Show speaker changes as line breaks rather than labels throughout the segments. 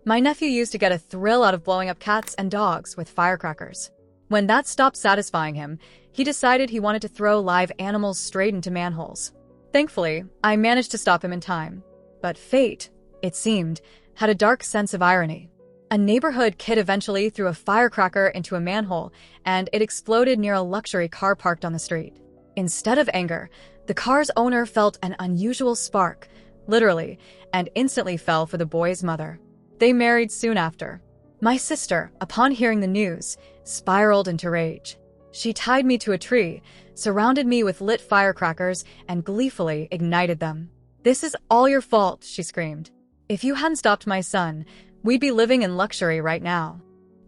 My nephew used to get a thrill out of blowing up cats and dogs with firecrackers. When that stopped satisfying him, he decided he wanted to throw live animals straight into manholes. Thankfully, I managed to stop him in time. But fate, it seemed, had a dark sense of irony. A neighborhood kid eventually threw a firecracker into a manhole, and it exploded near a luxury car parked on the street. Instead of anger, the car's owner felt an unusual spark, literally, and instantly fell for the boy's mother. They married soon after. My sister, upon hearing the news, spiraled into rage. She tied me to a tree, surrounded me with lit firecrackers, and gleefully ignited them. "This is all your fault," she screamed. "If you hadn't stopped my son, we'd be living in luxury right now."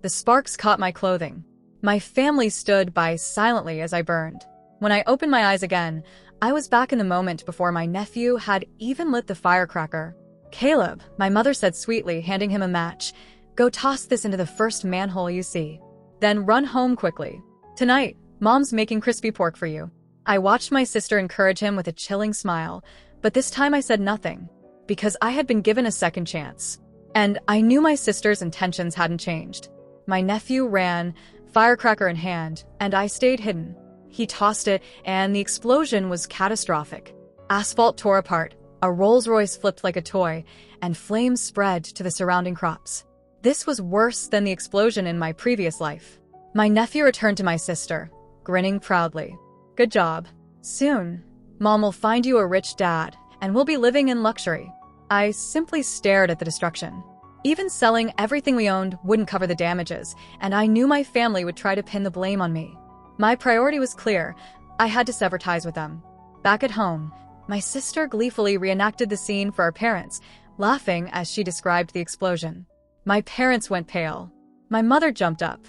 The sparks caught my clothing. My family stood by silently as I burned. When I opened my eyes again, I was back in the moment before my nephew had even lit the firecracker. "Caleb," my mother said sweetly, handing him a match, "go toss this into the first manhole you see. Then run home quickly. Tonight, Mom's making crispy pork for you." I watched my sister encourage him with a chilling smile, but this time I said nothing, because I had been given a second chance. And I knew my sister's intentions hadn't changed. My nephew ran, firecracker in hand, and I stayed hidden. He tossed it, and the explosion was catastrophic. Asphalt tore apart, a Rolls-Royce flipped like a toy, and flames spread to the surrounding crops. This was worse than the explosion in my previous life. My nephew returned to my sister, grinning proudly. "Good job. Soon, Mom will find you a rich dad, and we'll be living in luxury." I simply stared at the destruction. Even selling everything we owned wouldn't cover the damages, and I knew my family would try to pin the blame on me. My priority was clear. I had to sever ties with them. Back at home, my sister gleefully reenacted the scene for our parents, laughing as she described the explosion. My parents went pale. My mother jumped up.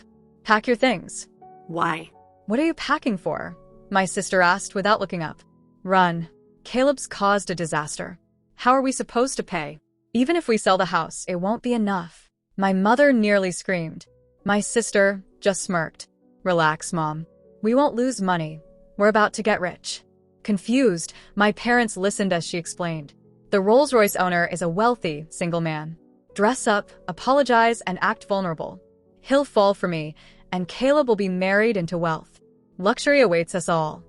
"Pack your things."
"Why?"
"What are you packing for?" my sister asked without looking up. "Run. Caleb's caused a disaster. How are we supposed to pay? Even if we sell the house, it won't be enough." My mother nearly screamed. My sister just smirked. "Relax, Mom. We won't lose money. We're about to get rich." Confused, my parents listened as she explained. "The Rolls-Royce owner is a wealthy, single man. Dress up, apologize, and act vulnerable. He'll fall for me, and Caleb will be married into wealth. Luxury awaits us all."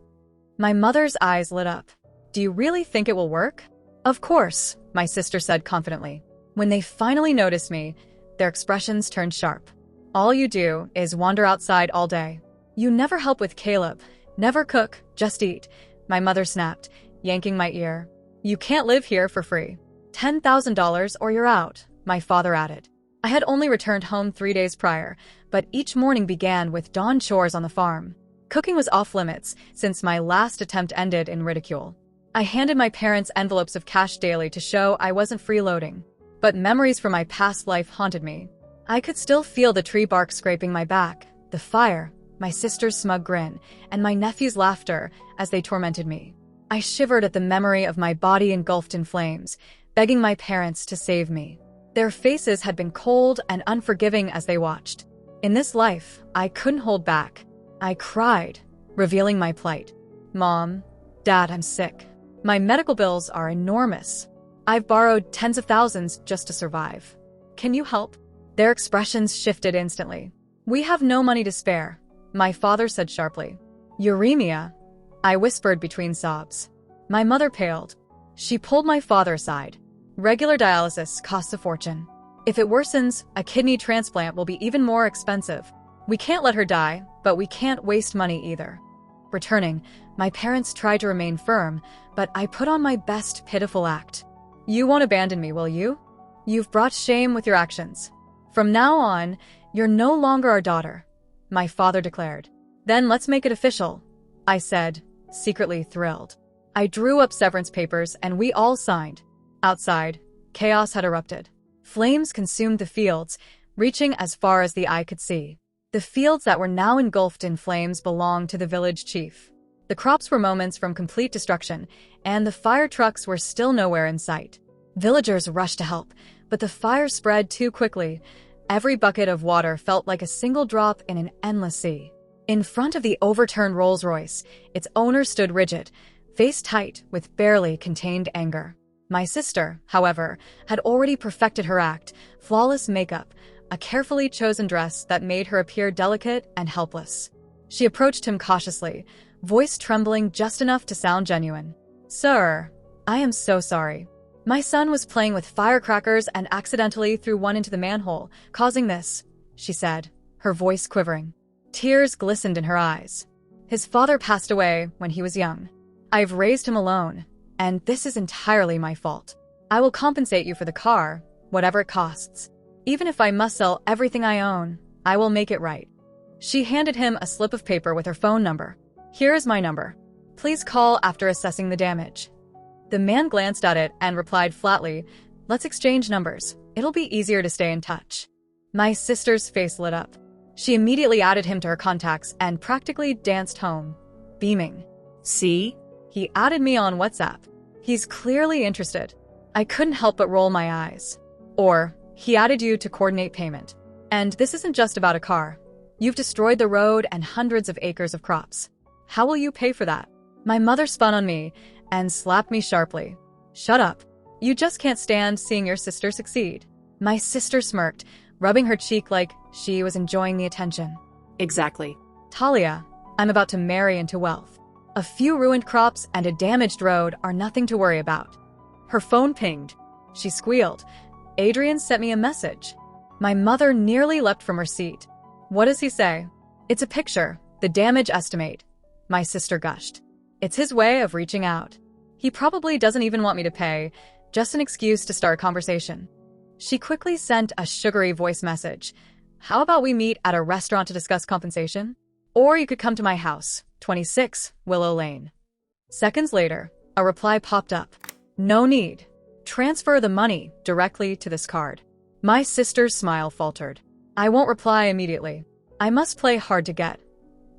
My mother's eyes lit up. "Do you really think it will work?" "Of course," my sister said confidently. When they finally noticed me, their expressions turned sharp. "All you do is wander outside all day. You never help with Caleb, never cook, just eat," my mother snapped, yanking my ear. "You can't live here for free. $10,000 or you're out," my father added. I had only returned home 3 days prior, but each morning began with dawn chores on the farm. Cooking was off limits, since my last attempt ended in ridicule. I handed my parents envelopes of cash daily to show I wasn't freeloading. But memories from my past life haunted me. I could still feel the tree bark scraping my back, the fire, my sister's smug grin, and my nephew's laughter as they tormented me. I shivered at the memory of my body engulfed in flames, begging my parents to save me. Their faces had been cold and unforgiving as they watched. In this life, I couldn't hold back. I cried, revealing my plight. "Mom, Dad, I'm sick. My medical bills are enormous. I've borrowed tens of thousands just to survive. Can you help?" Their expressions shifted instantly. "We have no money to spare," my father said sharply. "Uremia," I whispered between sobs. My mother paled. She pulled my father aside. "Regular dialysis costs a fortune. If it worsens, a kidney transplant will be even more expensive. We can't let her die, but we can't waste money either." Returning, my parents tried to remain firm, but I put on my best pitiful act. "You won't abandon me, will you? You've brought shame with your actions. From now on, you're no longer our daughter," my father declared. "Then let's make it official," I said, secretly thrilled. I drew up severance papers and we all signed. Outside, chaos had erupted. Flames consumed the fields, reaching as far as the eye could see. The fields that were now engulfed in flames belonged to the village chief. The crops were moments from complete destruction, and the fire trucks were still nowhere in sight. Villagers rushed to help, but the fire spread too quickly. Every bucket of water felt like a single drop in an endless sea. In front of the overturned Rolls-Royce, its owner stood rigid, face tight with barely contained anger. My sister, however, had already perfected her act, flawless makeup, a carefully chosen dress that made her appear delicate and helpless. She approached him cautiously, voice trembling just enough to sound genuine. "Sir, I am so sorry. My son was playing with firecrackers and accidentally threw one into the manhole, causing this," she said, her voice quivering. Tears glistened in her eyes. "His father passed away when he was young. I've raised him alone, and this is entirely my fault. I will compensate you for the car, whatever it costs. Even if I must sell everything I own, I will make it right." She handed him a slip of paper with her phone number. "Here is my number. Please call after assessing the damage." The man glanced at it and replied flatly, "Let's exchange numbers. It'll be easier to stay in touch." My sister's face lit up. She immediately added him to her contacts and practically danced home, beaming. "See? He added me on WhatsApp. He's clearly interested." I couldn't help but roll my eyes. "Or, he added you to coordinate payment. And this isn't just about a car. You've destroyed the road and hundreds of acres of crops. How will you pay for that?" My mother spun on me and slapped me sharply. "Shut up. You just can't stand seeing your sister succeed." My sister smirked, rubbing her cheek like she was enjoying the attention.
"Exactly.
"Talia, I'm about to marry into wealth. A few ruined crops and a damaged road are nothing to worry about." Her phone pinged. She squealed. "Adrian sent me a message." My mother nearly leapt from her seat. "What does he say?" "It's a picture, the damage estimate," my sister gushed. "It's his way of reaching out. He probably doesn't even want me to pay, just an excuse to start a conversation." She quickly sent a sugary voice message. "How about we meet at a restaurant to discuss compensation? Or you could come to my house, 26 Willow Lane." Seconds later, a reply popped up. "No need. Transfer the money directly to this card." My sister's smile faltered. "I won't reply immediately. I must play hard to get.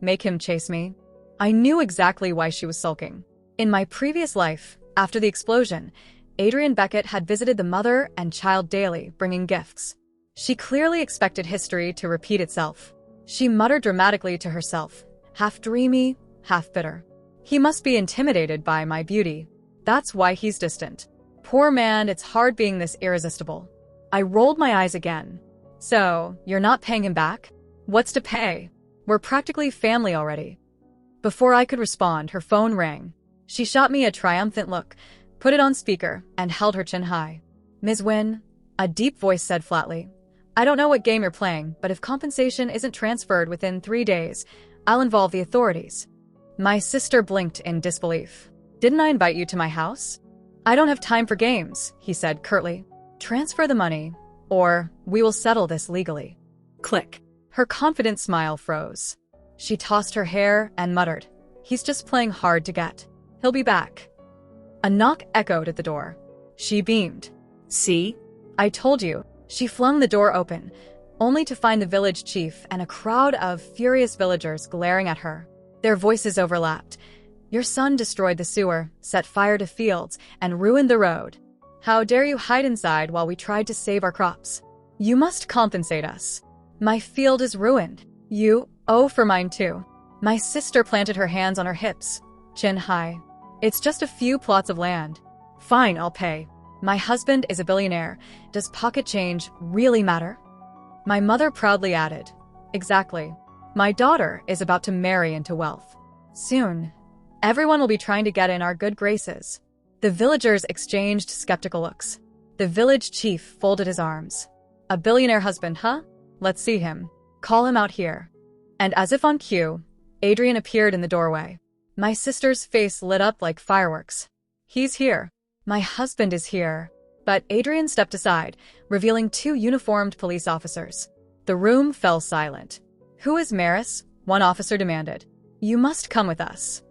Make him chase me." I knew exactly why she was sulking. In my previous life, after the explosion, Adrian Beckett had visited the mother and child daily, bringing gifts. She clearly expected history to repeat itself. She muttered dramatically to herself, half dreamy, half bitter. "He must be intimidated by my beauty. That's why he's distant. Poor man, it's hard being this irresistible." I rolled my eyes again. "So, you're not paying him back? What's to pay? We're practically family already." Before I could respond, her phone rang. She shot me a triumphant look, put it on speaker, and held her chin high. "Ms. Wynn," a deep voice said flatly, "I don't know what game you're playing, but if compensation isn't transferred within 3 days, I'll involve the authorities." My sister blinked in disbelief. "Didn't I invite you to my house?" "I don't have time for games," he said curtly. "Transfer the money, or we will settle this legally."
Click.
Her confident smile froze. She tossed her hair and muttered, "He's just playing hard to get. He'll be back." A knock echoed at the door. She beamed.
"See?
"I told you." She flung the door open, only to find the village chief and a crowd of furious villagers glaring at her. Their voices overlapped. "Your son destroyed the sewer, set fire to fields, and ruined the road. How dare you hide inside while we tried to save our crops? You must compensate us. My field is ruined. You owe for mine too." My sister planted her hands on her hips, chin high. "It's just a few plots of land. Fine, I'll pay. My husband is a billionaire. Does pocket change really matter?" My mother proudly added, "Exactly. My daughter is about to marry into wealth. Soon, everyone will be trying to get in our good graces." The villagers exchanged skeptical looks. The village chief folded his arms. "A billionaire husband, huh? Let's see him. Call him out here." And as if on cue, Adrian appeared in the doorway. My sister's face lit up like fireworks. "He's here. My husband is here." But Adrian stepped aside, revealing 2 uniformed police officers. The room fell silent. "Who is Maris?" one officer demanded. "You must come with us."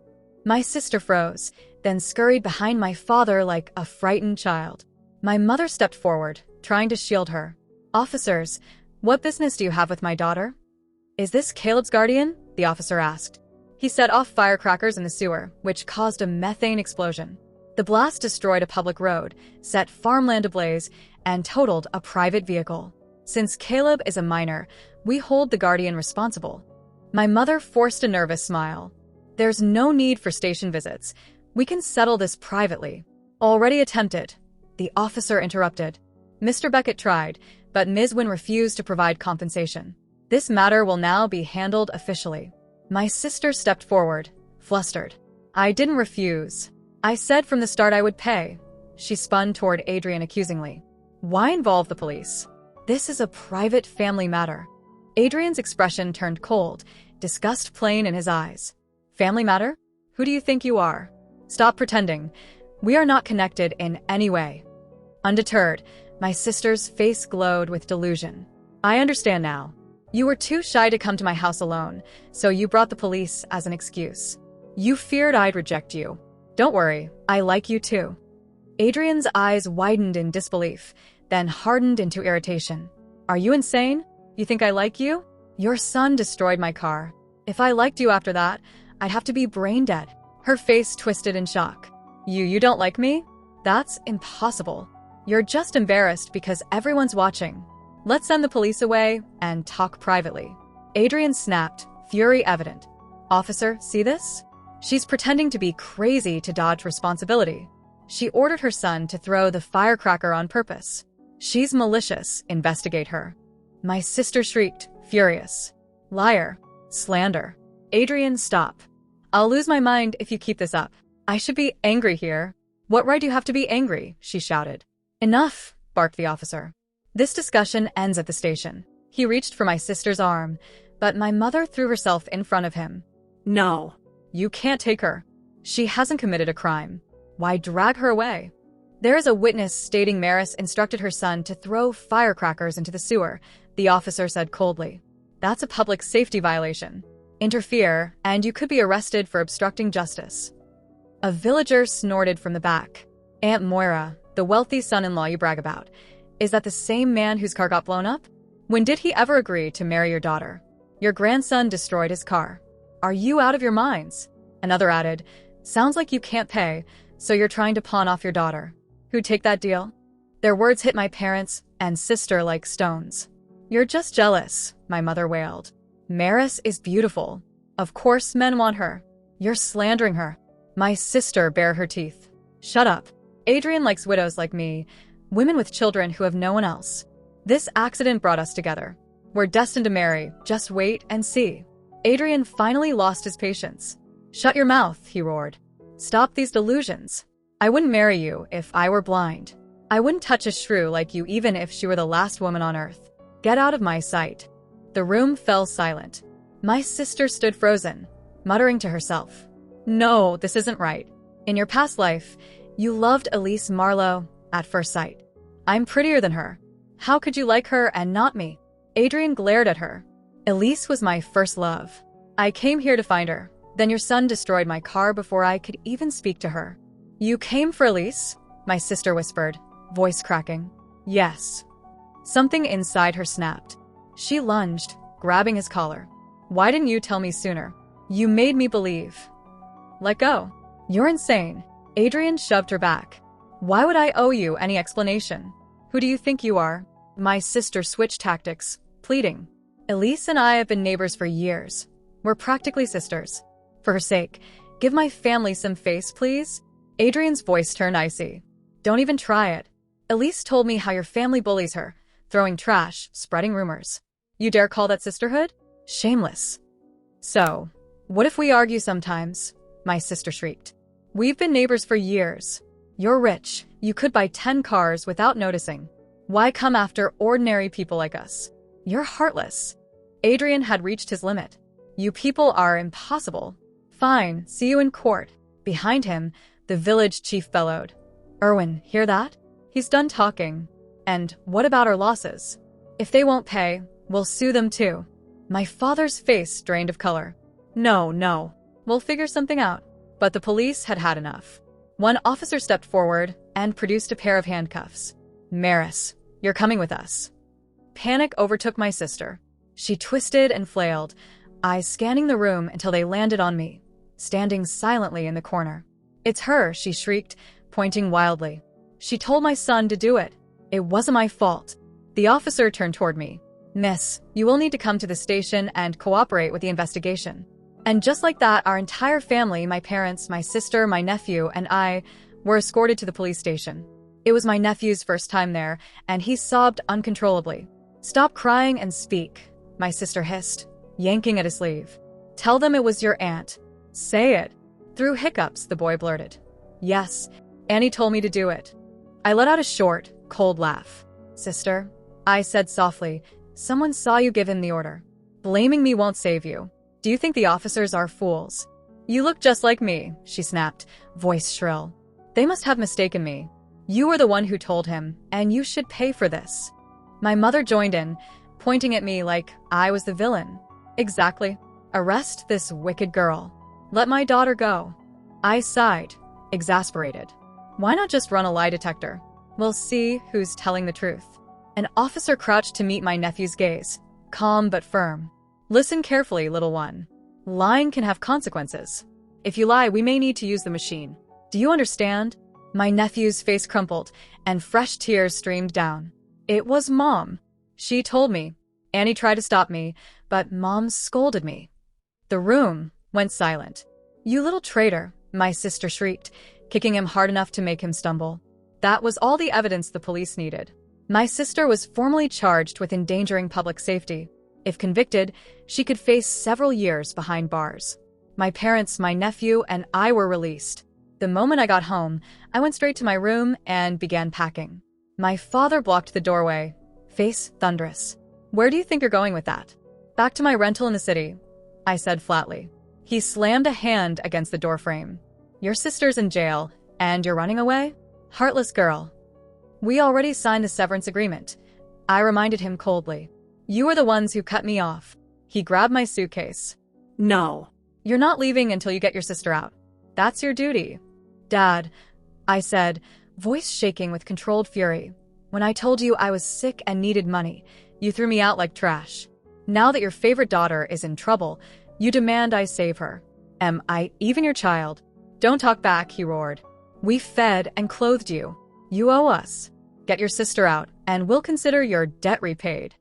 My sister froze, then scurried behind my father like a frightened child. My mother stepped forward, trying to shield her. "Officers, what business do you have with my daughter?" "Is this Caleb's guardian?" the officer asked. He set off firecrackers in the sewer, which caused a methane explosion. The blast destroyed a public road, set farmland ablaze, and totaled a private vehicle. Since Caleb is a minor, we hold the guardian responsible. My mother forced a nervous smile. "There's no need for station visits. We can settle this privately." "Already attempted," The officer interrupted. Mr. Beckett tried, but Ms. Wynne refused to provide compensation. This matter will now be handled officially. My sister stepped forward, flustered. I didn't refuse. I said from the start I would pay. She spun toward Adrian accusingly. Why involve the police? This is a private family matter. Adrian's expression turned cold, disgust plain in his eyes. Family matter? Who do you think you are? Stop pretending. We are not connected in any way. Undeterred, my sister's face glowed with delusion. I understand now. You were too shy to come to my house alone, so you brought the police as an excuse. You feared I'd reject you. Don't worry, I like you too. Adrian's eyes widened in disbelief, then hardened into irritation. Are you insane? You think I like you? Your son destroyed my car. If I liked you after that, I'd have to be brain dead. Her face twisted in shock. You don't like me? That's impossible. You're just embarrassed because everyone's watching. Let's send the police away and talk privately. Adrian snapped, fury evident. Officer, see this? She's pretending to be crazy to dodge responsibility. She ordered her son to throw the firecracker on purpose. She's malicious, investigate her. My sister shrieked, furious. Liar. Slander. Adrian, stop. I'll lose my mind if you keep this up. I should be angry here. What right do you have to be angry? She shouted. Enough, barked the officer. This discussion ends at the station. He reached for my sister's arm, but my mother threw herself in front of him.
No.
You can't take her. She hasn't committed a crime. Why drag her away? There is a witness stating Maris instructed her son to throw firecrackers into the sewer, the officer said coldly. That's a public safety violation. Interfere, and you could be arrested for obstructing justice. A villager snorted from the back. Aunt Moira, the wealthy son-in-law you brag about, is that the same man whose car got blown up? When did he ever agree to marry your daughter? Your grandson destroyed his car. Are you out of your minds? Another added, sounds like you can't pay, so you're trying to pawn off your daughter. Who'd take that deal? Their words hit my parents and sister like stones. You're just jealous, my mother wailed. Maris is beautiful. Of course men want her. You're slandering her. My sister bared her teeth. Shut up. Adrian likes widows like me, women with children who have no one else. This accident brought us together. We're destined to marry. Just wait and see. Adrian finally lost his patience. Shut your mouth, he roared. Stop these delusions. I wouldn't marry you if I were blind. I wouldn't touch a shrew like you even if she were the last woman on earth. Get out of my sight. The room fell silent. My sister stood frozen, muttering to herself. No, this isn't right. In your past life, you loved Elise Marlowe at first sight. I'm prettier than her. How could you like her and not me? Adrian glared at her. Elise was my first love. I came here to find her. Then your son destroyed my car before I could even speak to her. You came for Elise? My sister whispered, voice cracking. Yes. Something inside her snapped. She lunged, grabbing his collar. Why didn't you tell me sooner? You made me believe. Let go. You're insane. Adrian shoved her back. Why would I owe you any explanation? Who do you think you are? My sister switched tactics, pleading. Elise and I have been neighbors for years. We're practically sisters. For her sake, give my family some face, please. Adrian's voice turned icy. Don't even try it. Elise told me how your family bullies her, throwing trash, spreading rumors. You dare call that sisterhood? Shameless. So, what if we argue sometimes? My sister shrieked. We've been neighbors for years. You're rich. You could buy 10 cars without noticing. Why come after ordinary people like us? You're heartless. Adrian had reached his limit. You people are impossible. Fine, see you in court. Behind him, the village chief bellowed. Erwin, hear that? He's done talking. And what about our losses? If they won't pay, we'll sue them too. My father's face drained of color. No. We'll figure something out. But the police had had enough. One officer stepped forward and produced a pair of handcuffs. Maris, you're coming with us. Panic overtook my sister. She twisted and flailed, eyes scanning the room until they landed on me, standing silently in the corner. It's her, she shrieked, pointing wildly. She told my son to do it. It wasn't my fault. The officer turned toward me. Miss, you will need to come to the station and cooperate with the investigation. And just like that, our entire family, my parents, my sister, my nephew, and I, were escorted to the police station. It was my nephew's first time there, and he sobbed uncontrollably. "Stop crying and speak," my sister hissed, yanking at his sleeve. "Tell them it was your aunt. Say it." Through hiccups, the boy blurted, "Yes, Annie told me to do it." I let out a short, cold laugh. "Sister," I said softly, "someone saw you give him the order. Blaming me won't save you. Do you think the officers are fools?" "You look just like me," she snapped, voice shrill. "They must have mistaken me. You were the one who told him, and you should pay for this." My mother joined in, pointing at me like I was the villain. "Exactly. Arrest this wicked girl. Let my daughter go." I sighed, exasperated. Why not just run a lie detector? We'll see who's telling the truth. An officer crouched to meet my nephew's gaze, calm but firm. "Listen carefully, little one. Lying can have consequences. If you lie, we may need to use the machine. Do you understand?" My nephew's face crumpled, and fresh tears streamed down. It was Mom. She told me. Annie tried to stop me, but Mom scolded me. The room went silent. "You little traitor," my sister shrieked, kicking him hard enough to make him stumble. That was all the evidence the police needed. My sister was formally charged with endangering public safety. If convicted, she could face several years behind bars. My parents, my nephew, and I were released. The moment I got home, I went straight to my room and began packing. My father blocked the doorway, face thunderous. "Where do you think you're going with that?" "Back to my rental in the city," I said flatly. He slammed a hand against the doorframe. "Your sister's in jail, and you're running away? Heartless girl." "We already signed the severance agreement," I reminded him coldly. "You were the ones who cut me off." He grabbed my suitcase.
No.
"You're not leaving until you get your sister out. That's your duty." "Dad," I said, voice shaking with controlled fury. "When I told you I was sick and needed money, you threw me out like trash. Now that your favorite daughter is in trouble, you demand I save her. Am I even your child?" "Don't talk back," he roared. "We fed and clothed you. You owe us. Get your sister out, and we'll consider your debt repaid."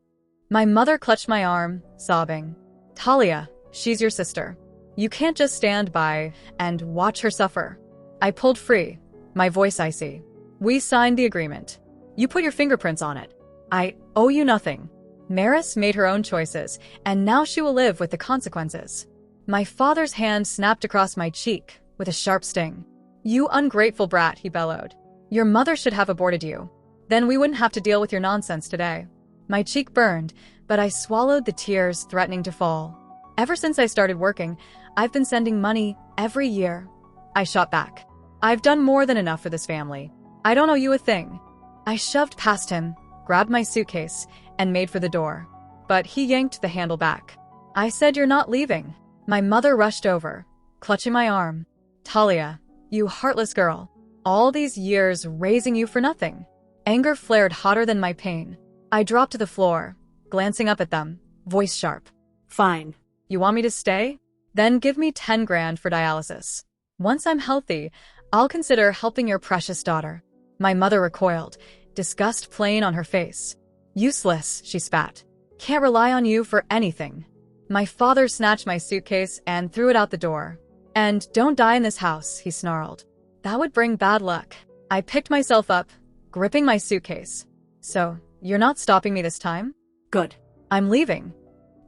My mother clutched my arm, sobbing. "Talia, she's your sister. You can't just stand by and watch her suffer." I pulled free, my voice icy. "We signed the agreement. You put your fingerprints on it. I owe you nothing." Maris made her own choices, and now she will live with the consequences. My father's hand snapped across my cheek with a sharp sting. "You ungrateful brat," he bellowed. "Your mother should have aborted you. Then we wouldn't have to deal with your nonsense today." My cheek burned, but I swallowed the tears threatening to fall. "Ever since I started working, I've been sending money every year." I shot back. "I've done more than enough for this family. I don't owe you a thing." I shoved past him, grabbed my suitcase, and made for the door. But he yanked the handle back. "I said you're not leaving." My mother rushed over, clutching my arm. "Talia, you heartless girl. All these years raising you for nothing." Anger flared hotter than my pain. I dropped to the floor, glancing up at them, voice sharp.
Fine.
"You want me to stay? Then give me 10 grand for dialysis. Once I'm healthy, I'll consider helping your precious daughter." My mother recoiled, disgust plain on her face. "Useless," she spat. "Can't rely on you for anything." My father snatched my suitcase and threw it out the door. "And don't die in this house," he snarled. "That would bring bad luck." I picked myself up, gripping my suitcase. "So, you're not stopping me this time?"
Good.
"I'm leaving."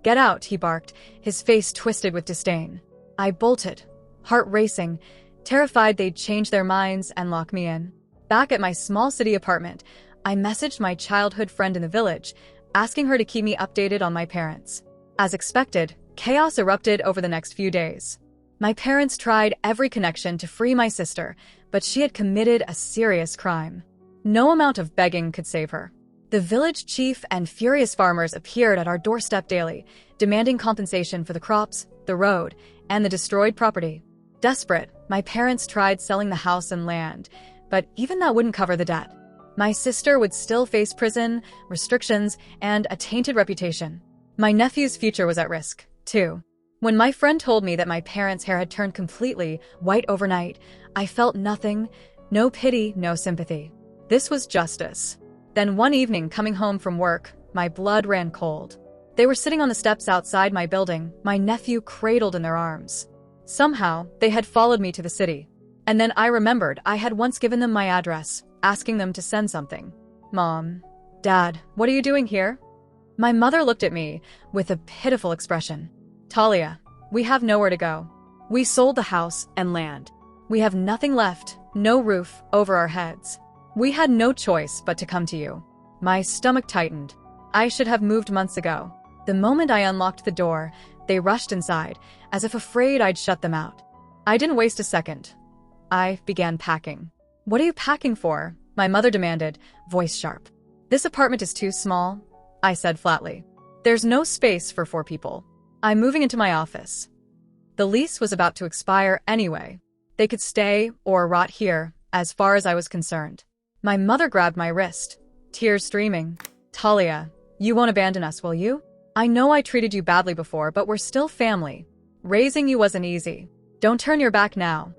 "Get out," he barked, his face twisted with disdain. I bolted, heart racing, terrified they'd change their minds and lock me in. Back at my small city apartment, I messaged my childhood friend in the village, asking her to keep me updated on my parents. As expected, chaos erupted over the next few days. My parents tried every connection to free my sister, but she had committed a serious crime. No amount of begging could save her. The village chief and furious farmers appeared at our doorstep daily, demanding compensation for the crops, the road, and the destroyed property. Desperate, my parents tried selling the house and land, but even that wouldn't cover the debt. My sister would still face prison, restrictions, and a tainted reputation. My nephew's future was at risk, too. When my friend told me that my parents' hair had turned completely white overnight, I felt nothing, no pity, no sympathy. This was justice. Then one evening, coming home from work, my blood ran cold. They were sitting on the steps outside my building, my nephew cradled in their arms. Somehow, they had followed me to the city. And then I remembered I had once given them my address, asking them to send something. Mom, Dad, what are you doing here? My mother looked at me with a pitiful expression. Talia, we have nowhere to go. We sold the house and land. We have nothing left, no roof over our heads. We had no choice but to come to you. My stomach tightened. I should have moved months ago. The moment I unlocked the door, they rushed inside, as if afraid I'd shut them out. I didn't waste a second. I began packing. What are you packing for? My mother demanded, voice sharp. This apartment is too small, I said flatly. There's no space for 4 people. I'm moving into my office. The lease was about to expire anyway. They could stay or rot here, as far as I was concerned. My mother grabbed my wrist, tears streaming. Talia, you won't abandon us, will you? I know I treated you badly before, but we're still family. Raising you wasn't easy. Don't turn your back now.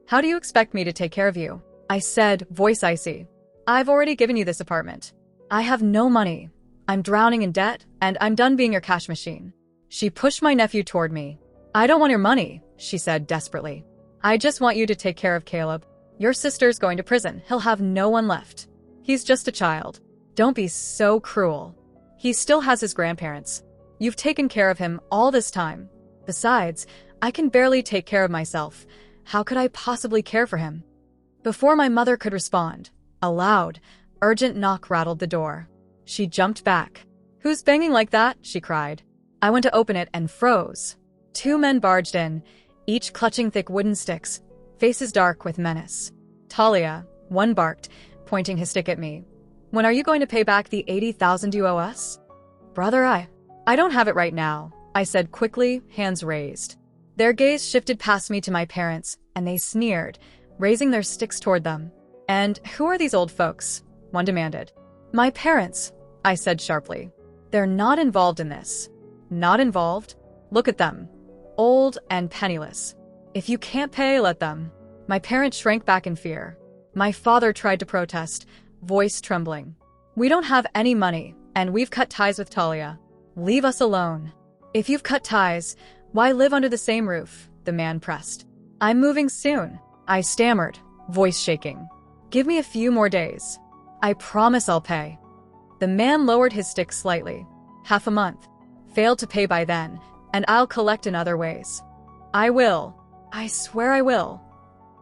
How do you expect me to take care of you? I said, voice icy. I've already given you this apartment. I have no money. I'm drowning in debt, and I'm done being your cash machine. She pushed my nephew toward me. I don't want your money, she said desperately. I just want you to take care of Caleb. Your sister's going to prison. He'll have no one left. He's just a child. Don't be so cruel. He still has his grandparents. You've taken care of him all this time. Besides, I can barely take care of myself. How could I possibly care for him? Before my mother could respond, a loud, urgent knock rattled the door. She jumped back. Who's banging like that? She cried. I went to open it and froze. 2 men barged in, each clutching thick wooden sticks, faces dark with menace. Talia, one barked, pointing his stick at me. When are you going to pay back the 80,000 you owe us? Brother, I don't have it right now, I said quickly, hands raised. Their gaze shifted past me to my parents, and they sneered, raising their sticks toward them. And who are these old folks? One demanded. My parents, I said sharply. They're not involved in this. Not involved? Look at them. Old and penniless. If you can't pay, let them. My parents shrank back in fear. My father tried to protest, voice trembling. We don't have any money, and we've cut ties with Talia. Leave us alone. If you've cut ties, why live under the same roof? The man pressed. I'm moving soon, I stammered, voice shaking. Give me a few more days. I promise I'll pay. The man lowered his stick slightly. Half a month. Failed to pay by then, and I'll collect in other ways. I will. I swear I will.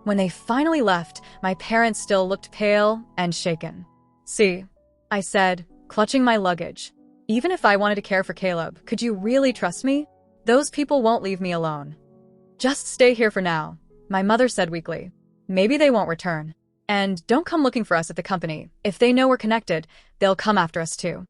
When they finally left, my parents still looked pale and shaken. See, I said, clutching my luggage. Even if I wanted to care for Caleb, could you really trust me? Those people won't leave me alone. Just stay here for now, my mother said weakly. Maybe they won't return. And don't come looking for us at the company. If they know we're connected, they'll come after us too.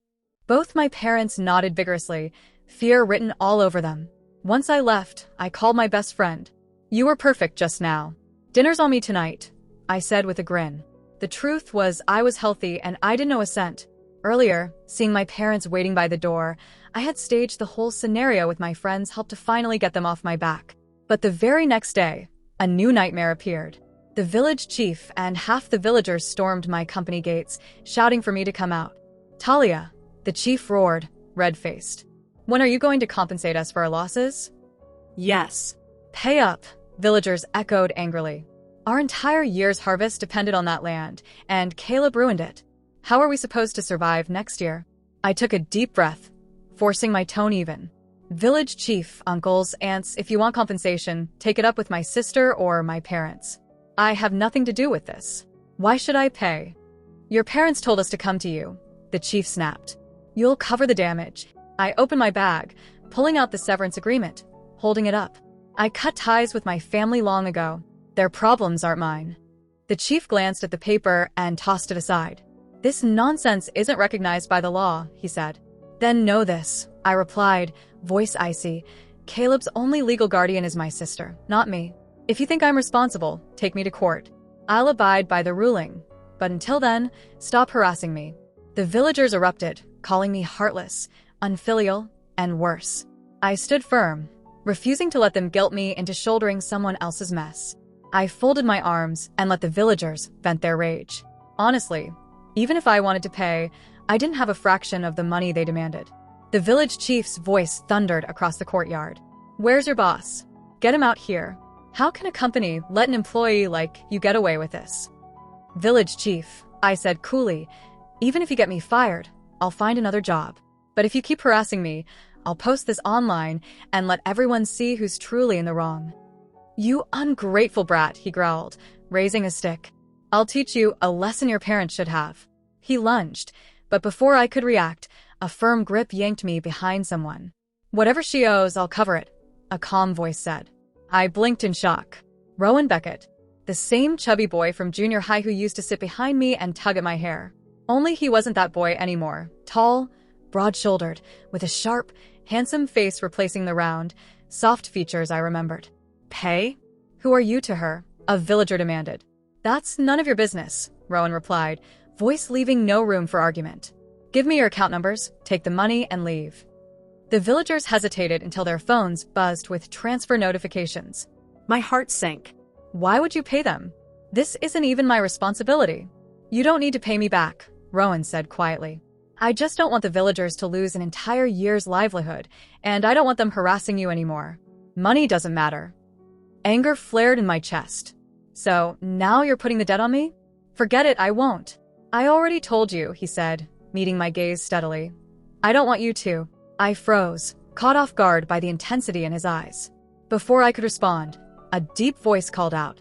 Both my parents nodded vigorously, fear written all over them. Once I left, I called my best friend. You were perfect just now. Dinner's on me tonight, I said with a grin. The truth was I was healthy and I didn't know a cent. Earlier, seeing my parents waiting by the door, I had staged the whole scenario with my friends helped to finally get them off my back. But the very next day, a new nightmare appeared. The village chief and half the villagers stormed my company gates, shouting for me to come out. Talia, the chief roared, red-faced. When are you going to compensate us for our losses?
Yes.
Pay up, villagers echoed angrily. Our entire year's harvest depended on that land, and Caleb ruined it. How are we supposed to survive next year? I took a deep breath, forcing my tone even. Village chief, uncles, aunts, if you want compensation, take it up with my sister or my parents. I have nothing to do with this. Why should I pay? Your parents told us to come to you, the chief snapped. You'll cover the damage. I opened my bag, pulling out the severance agreement, holding it up. I cut ties with my family long ago. Their problems aren't mine. The chief glanced at the paper and tossed it aside. This nonsense isn't recognized by the law, he said. Then know this, I replied, voice icy. Caleb's only legal guardian is my sister, not me. If you think I'm responsible, take me to court. I'll abide by the ruling. But until then, stop harassing me. The villagers erupted, calling me heartless, unfilial, and worse. I stood firm, refusing to let them guilt me into shouldering someone else's mess. I folded my arms and let the villagers vent their rage. Honestly, even if I wanted to pay, I didn't have a fraction of the money they demanded. The village chief's voice thundered across the courtyard. Where's your boss? Get him out here. How can a company let an employee like you get away with this? Village chief, I said coolly. Even if you get me fired, I'll find another job. But if you keep harassing me, I'll post this online and let everyone see who's truly in the wrong. You ungrateful brat, he growled, raising a stick. I'll teach you a lesson your parents should have. He lunged, but before I could react, a firm grip yanked me behind someone. Whatever she owes, I'll cover it, a calm voice said. I blinked in shock. Rowan Beckett, the same chubby boy from junior high who used to sit behind me and tug at my hair. Only he wasn't that boy anymore. Tall, broad-shouldered, with a sharp, handsome face replacing the round, soft features I remembered. Pay? Who are you to her? A villager demanded. That's none of your business, Rowan replied, voice leaving no room for argument. Give me your account numbers, take the money, and leave. The villagers hesitated until their phones buzzed with transfer notifications.
My heart sank.
Why would you pay them? This isn't even my responsibility. You don't need to pay me back, Rowan said quietly. I just don't want the villagers to lose an entire year's livelihood, and I don't want them harassing you anymore. Money doesn't matter. Anger flared in my chest. So, now you're putting the debt on me? Forget it, I won't. I already told you, he said, meeting my gaze steadily. I don't want you to. I froze, caught off guard by the intensity in his eyes. Before I could respond, a deep voice called out.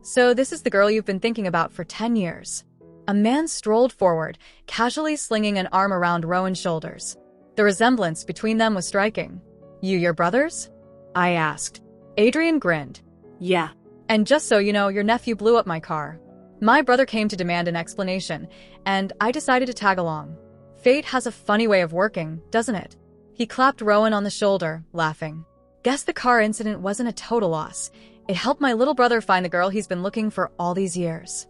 So this is the girl you've been thinking about for 10 years. A man strolled forward, casually slinging an arm around Rowan's shoulders. The resemblance between them was striking. You your brothers? I asked. Adrian grinned.
Yeah.
And just so you know, your nephew blew up my car. My brother came to demand an explanation, and I decided to tag along. Fate has a funny way of working, doesn't it? He clapped Rowan on the shoulder, laughing. Guess the car incident wasn't a total loss. It helped my little brother find the girl he's been looking for all these years.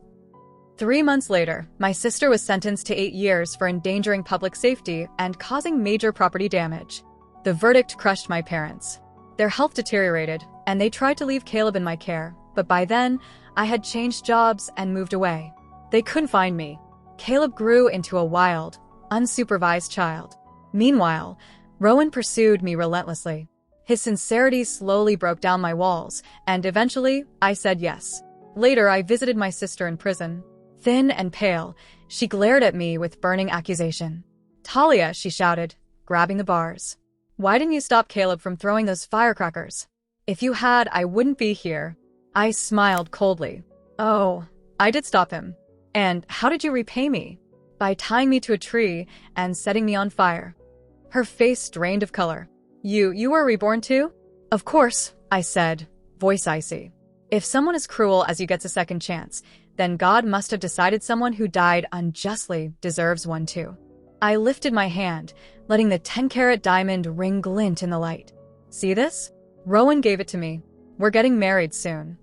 3 months later, my sister was sentenced to 8 years for endangering public safety and causing major property damage. The verdict crushed my parents. Their health deteriorated, and they tried to leave Caleb in my care, but by then, I had changed jobs and moved away. They couldn't find me. Caleb grew into a wild, unsupervised child. Meanwhile, Rowan pursued me relentlessly. His sincerity slowly broke down my walls, and eventually, I said yes. Later, I visited my sister in prison. Thin and pale, she glared at me with burning accusation. Talia, she shouted, grabbing the bars. Why didn't you stop Caleb from throwing those firecrackers? If you had, I wouldn't be here. I smiled coldly. Oh, I did stop him. And how did you repay me? By tying me to a tree and setting me on fire. Her face drained of color. You were reborn too? Of course, I said, voice icy. If someone as cruel as you gets a second chance, then God must have decided someone who died unjustly deserves one too. I lifted my hand, letting the 10-carat diamond ring glint in the light. See this? Rowan gave it to me. We're getting married soon.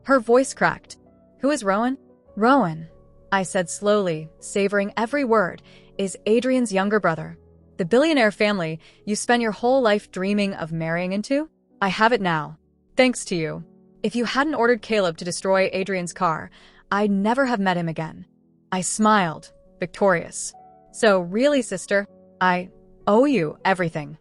Her voice cracked. Who is Rowan? Rowan, I said slowly, savoring every word, is Adrian's younger brother. The billionaire family you spent your whole life dreaming of marrying into? I have it now. Thanks to you. If you hadn't ordered Caleb to destroy Adrian's car, I'd never have met him again. I smiled, victorious. So really, sister, I owe you everything.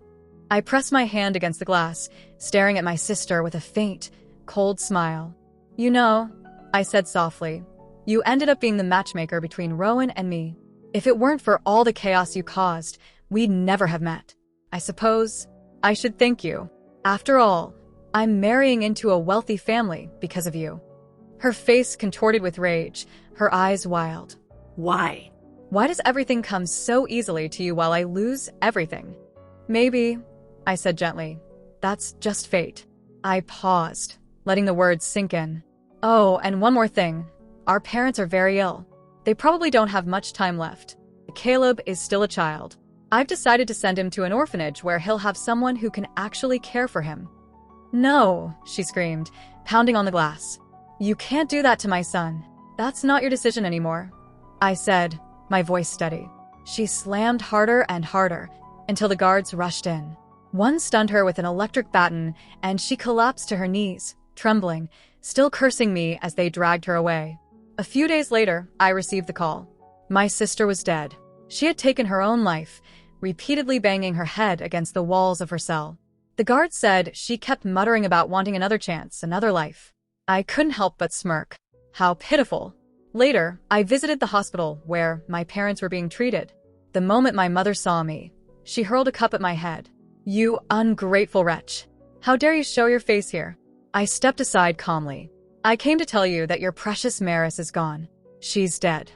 I pressed my hand against the glass, staring at my sister with a faint, cold smile. You know, I said softly, you ended up being the matchmaker between Rowan and me. If it weren't for all the chaos you caused, we'd never have met. I suppose I should thank you. After all, I'm marrying into a wealthy family because of you. Her face contorted with rage, her eyes wild.
Why?
Why does everything come so easily to you while I lose everything? Maybe, I said gently, that's just fate. I paused, letting the words sink in. Oh, and one more thing. Our parents are very ill. They probably don't have much time left. Caleb is still a child. I've decided to send him to an orphanage where he'll have someone who can actually care for him. No, she screamed, pounding on the glass. You can't do that to my son. That's not your decision anymore. I said, my voice steady. She slammed harder and harder until the guards rushed in. One stunned her with an electric baton, and she collapsed to her knees, trembling, still cursing me as they dragged her away. A few days later, I received the call. My sister was dead. She had taken her own life, repeatedly banging her head against the walls of her cell. The guard said she kept muttering about wanting another chance, another life. I couldn't help but smirk. How pitiful. Later, I visited the hospital where my parents were being treated. The moment my mother saw me, she hurled a cup at my head. "You ungrateful wretch. How dare you show your face here?" I stepped aside calmly. "I came to tell you that your precious Maris is gone. She's dead."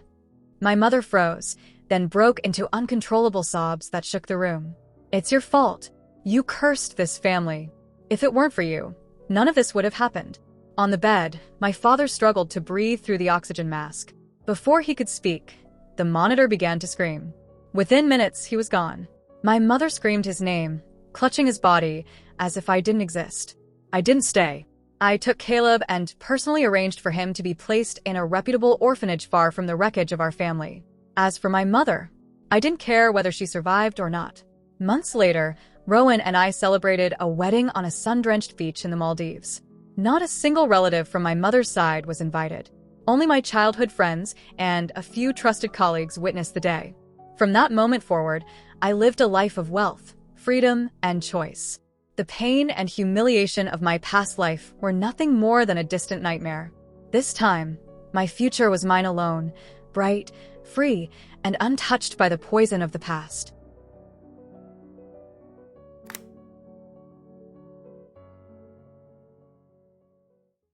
My mother froze, then broke into uncontrollable sobs that shook the room. "It's your fault. You cursed this family. If it weren't for you, none of this would have happened." On the bed, my father struggled to breathe through the oxygen mask. Before he could speak, the monitor began to scream. Within minutes, he was gone. My mother screamed his name, clutching his body as if I didn't exist. I didn't stay. I took Caleb and personally arranged for him to be placed in a reputable orphanage far from the wreckage of our family. As for my mother, I didn't care whether she survived or not. Months later, Rowan and I celebrated a wedding on a sun-drenched beach in the Maldives. Not a single relative from my mother's side was invited. Only my childhood friends and a few trusted colleagues witnessed the day. From that moment forward, I lived a life of wealth, freedom, and choice. The pain and humiliation of my past life were nothing more than a distant nightmare. This time, my future was mine alone, bright, free, and untouched by the poison of the past.